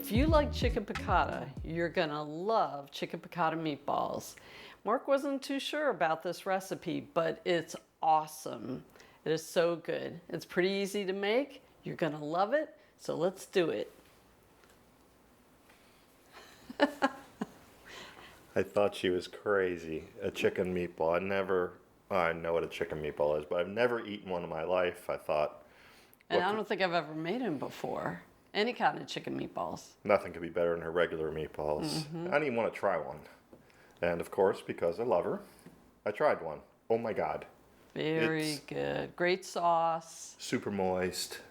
If you like chicken piccata, you're gonna love chicken piccata meatballs. Mark wasn't too sure about this recipe, but it's awesome. It is so good. It's pretty easy to make. You're gonna love it, so let's do it. I thought she was crazy. A chicken meatball. I know what a chicken meatball is, but I've never eaten one in my life. I thought. And I don't think I've ever made them before. Any kind of chicken meatballs. Nothing could be better than her regular meatballs. I didn't even want to try one. And of course, because I love her, I tried one. Oh my God. Very good. Great sauce. Super moist.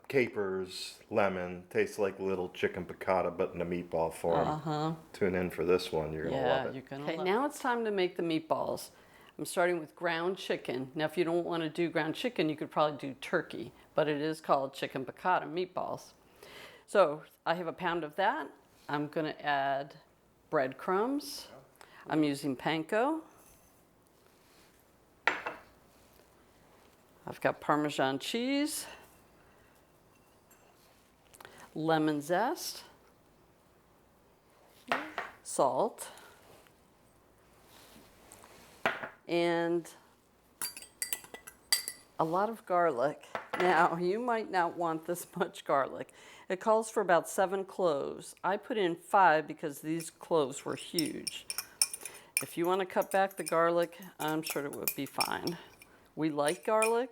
Capers, lemon. Tastes like little chicken piccata, but in a meatball form. Tune in for this one. You're going to love it. You're gonna love it. Okay, now it's time to make the meatballs. I'm starting with ground chicken. Now, if you don't want to do ground chicken, you could probably do turkey, but it is called chicken piccata meatballs. So I have a pound of that. I'm going to add breadcrumbs. I'm using Panko. I've got Parmesan cheese, lemon zest, salt, and a lot of garlic. Now, you might not want this much garlic. It calls for about 7 cloves. I put in 5 because these cloves were huge. If you want to cut back the garlic, I'm sure it would be fine. We like garlic.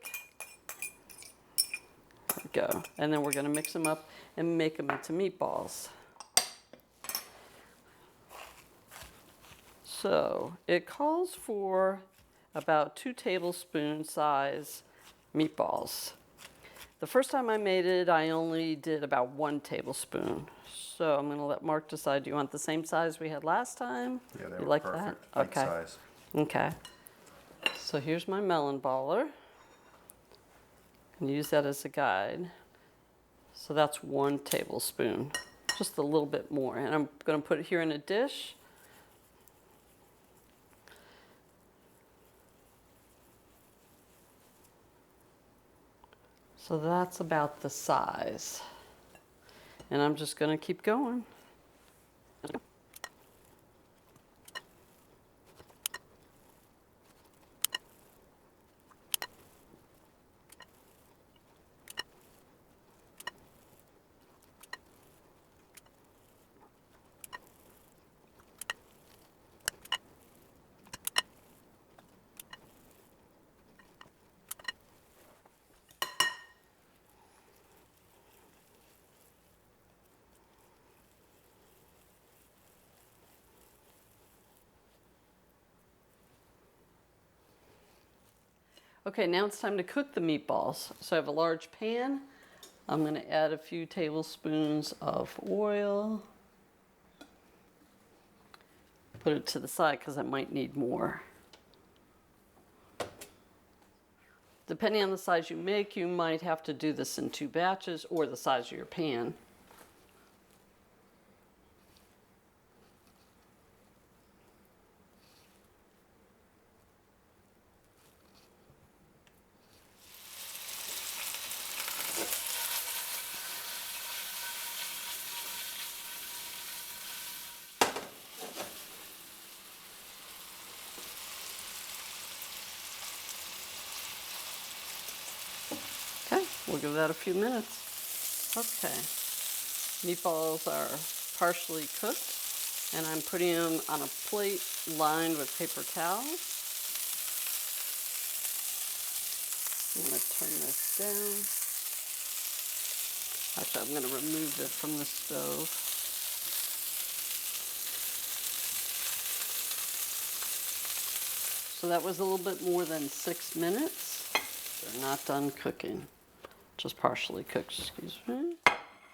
There we go. And then we're going to mix them up and make them into meatballs. So it calls for about 2 tablespoon size meatballs. The first time I made it, I only did about 1 tablespoon. So I'm going to let Mark decide. Do you want the same size we had last time? Yeah, they you were like perfect. That? Big size. Okay. So here's my melon baller. And use that as a guide. So that's 1 tablespoon, just a little bit more. And I'm going to put it here in a dish. So that's about the size. And I'm just going to keep going. Okay, now it's time to cook the meatballs. So I have a large pan. I'm going to add a few tablespoons of oil. Put it to the side because I might need more. Depending on the size you make, you might have to do this in 2 batches or the size of your pan. Okay, we'll give that a few minutes. Okay, meatballs are partially cooked, and I'm putting them on a plate lined with paper towels. I'm going to turn this down. Actually, I'm going to remove it from the stove. So that was a little bit more than 6 minutes. They're not done cooking. Just partially cooked, excuse me.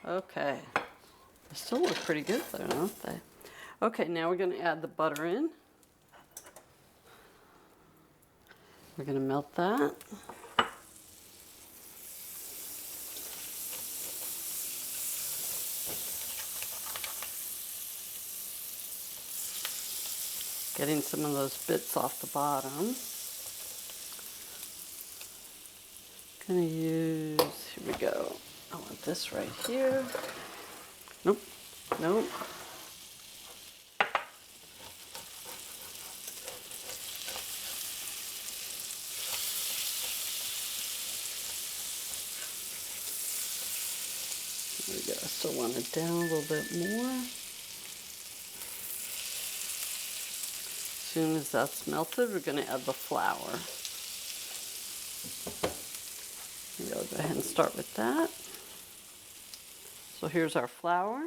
Okay. They still look pretty good though, don't they? Okay, now we're going to add the butter in. We're going to melt that. Getting some of those bits off the bottom. Gonna use, here we go. I want this right here. Nope. Nope. There we go. I still want it down a little bit more. As soon as that's melted, we're going to add the flour. Maybe I'll go ahead and start with that. So here's our flour.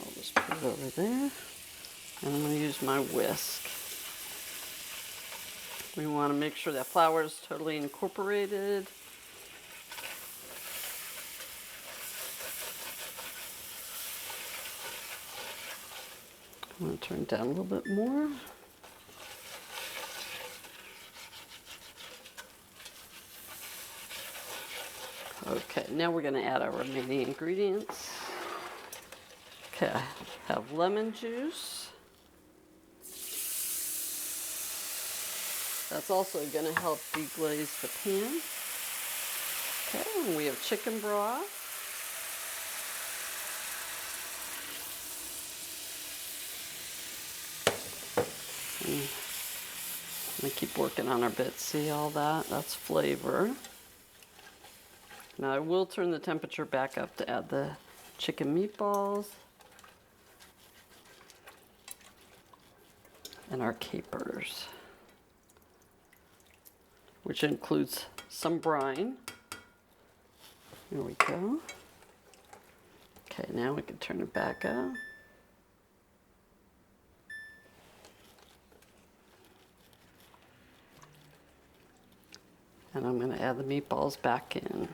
I'll just put it over there. And I'm going to use my whisk. We want to make sure that flour is totally incorporated. I'm going to turn it down a little bit more. Okay, now we're going to add our remaining ingredients. Okay, I have lemon juice. That's also going to help deglaze the pan. Okay, and we have chicken broth. I'm going to keep working on our bits. See all that? That's flavor. Now I will turn the temperature back up to add the chicken meatballs and our capers, which includes some brine. There we go. Okay, now we can turn it back up. And I'm going to add the meatballs back in.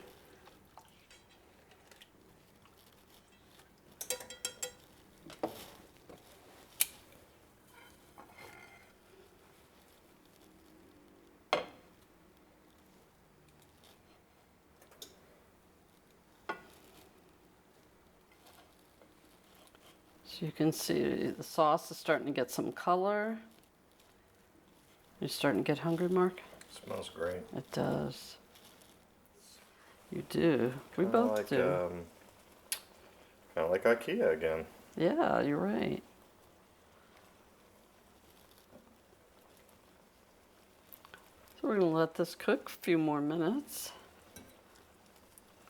So you can see the sauce is starting to get some color. You're starting to get hungry, Mark? Smells great. It does. You do. We Kinda both like, do. Kind of like IKEA again. Yeah, you're right. So we're going to let this cook a few more minutes.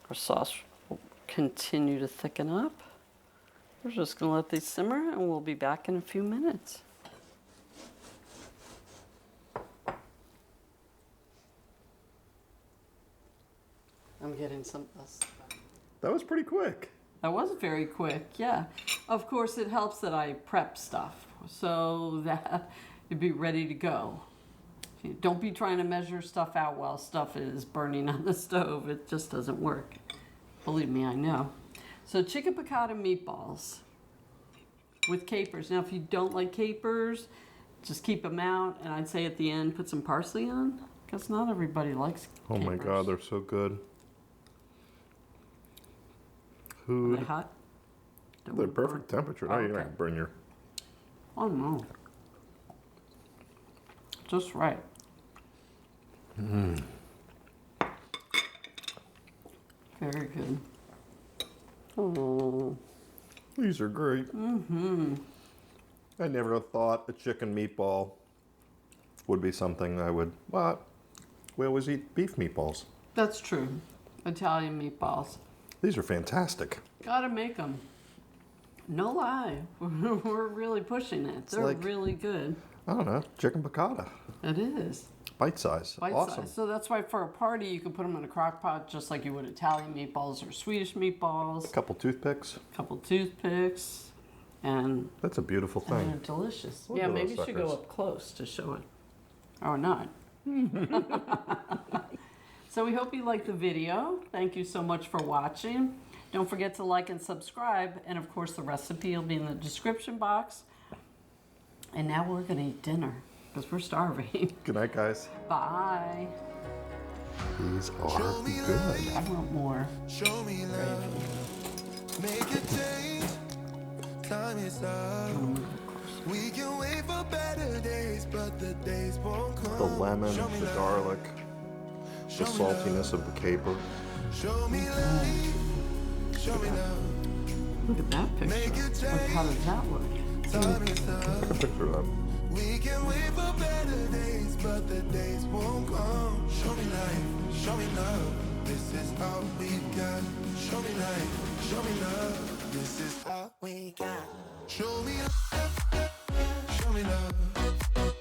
Our sauce will continue to thicken up. We're just going to let these simmer and we'll be back in a few minutes. I'm getting some of this. That was pretty quick. That was very quick, yeah. Of course, it helps that I prep stuff so that it'd be ready to go. Don't be trying to measure stuff out while stuff is burning on the stove. It just doesn't work. Believe me, I know. So chicken piccata meatballs with capers. Now, if you don't like capers, just keep them out. And I'd say at the end, put some parsley on, because not everybody likes capers. Oh my God, they're so good. Are they hot? They're perfect temperature. No, you're not gonna burn your. Oh no. Just right. Very good. Oh. These are great. I never thought a chicken meatball would be something I would. What? We always eat beef meatballs. That's true. Italian meatballs. These are fantastic. Gotta make them. No lie. We're really pushing it. They're like- really good. I don't know, chicken piccata. It is. Bite size. Bite Awesome. size. So that's why for a party you can put them in a crock pot just like you would Italian meatballs or Swedish meatballs. A couple toothpicks. A couple toothpicks. And That's a beautiful they're thing. delicious. Look Yeah, at maybe those you should go suckers. up close to show it. Or not. So we hope you liked the video. Thank you so much for watching. Don't forget to like and subscribe. And of course the recipe will be in the description box. And now we're gonna eat dinner because we're starving. Good night, guys. Bye. These are good. I want more. Show me love, make a change. Time is up. We can wait for better days, but the days won't come. The lemon, Show me the love. garlic. the saltiness of the caper. Show me life, show me love. Look at that picture. How does that look? Time is up. Take a picture of that. We can wait for better days, but the days won't come. Show me life, show me love. This is all we got. Show me life, show me love. This is all we got. Show me love, show me love.